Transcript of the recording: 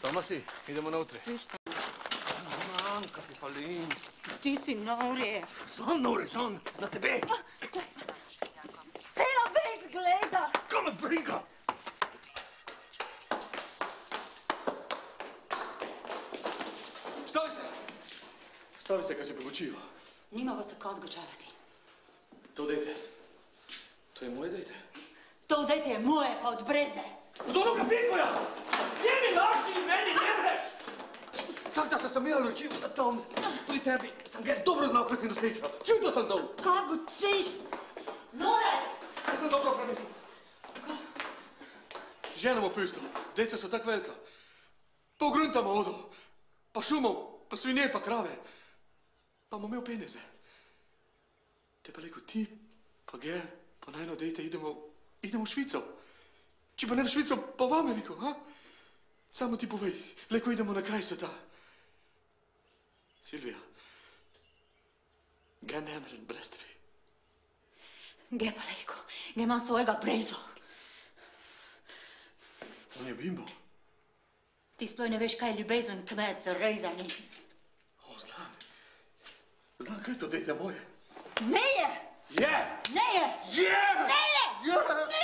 Sama si, idemo notri. Manjka ti falim. Ti si nori. Sam nori, sam, na tebe. Stela već gleda. Ko me briga? Stavi se! Stavi se, kad se povučiva. Nimava se kaj zgočevati. To dejte. To je moje dejte. To dejte je moje, pa od breze. Od onoga pitboja! Njeni laži in meni ne breš! Tak da sam ja ločil na tom. Pri tebi sam ga dobro znal, kaj si noseča. Čuto sam dol. Kako čiš? Norec! Ja sam dobro premislil. Ženamo pusto. Deca so tak velika. Po gruntama odo. Pa šumov, pa svinje, pa krave. Pa bomo imel peneze. Te pa leko ti, pa ge, pa najno dejte idemo v Švico. Če pa ne v Švico, pa v Ameriko, ha? Samo ti povej, leko idemo na kraj sveta. Silvija, ge ne meren brez tebi. Ge pa leko, ge imam svojega brezo. On je bimbo. Ti sploh ne veš, kaj je ljubezen kmet za rezanje. O, znam. Znam, kaj je to dejte moje. Ne je! Je! Ne je! Je! Ne je! Je!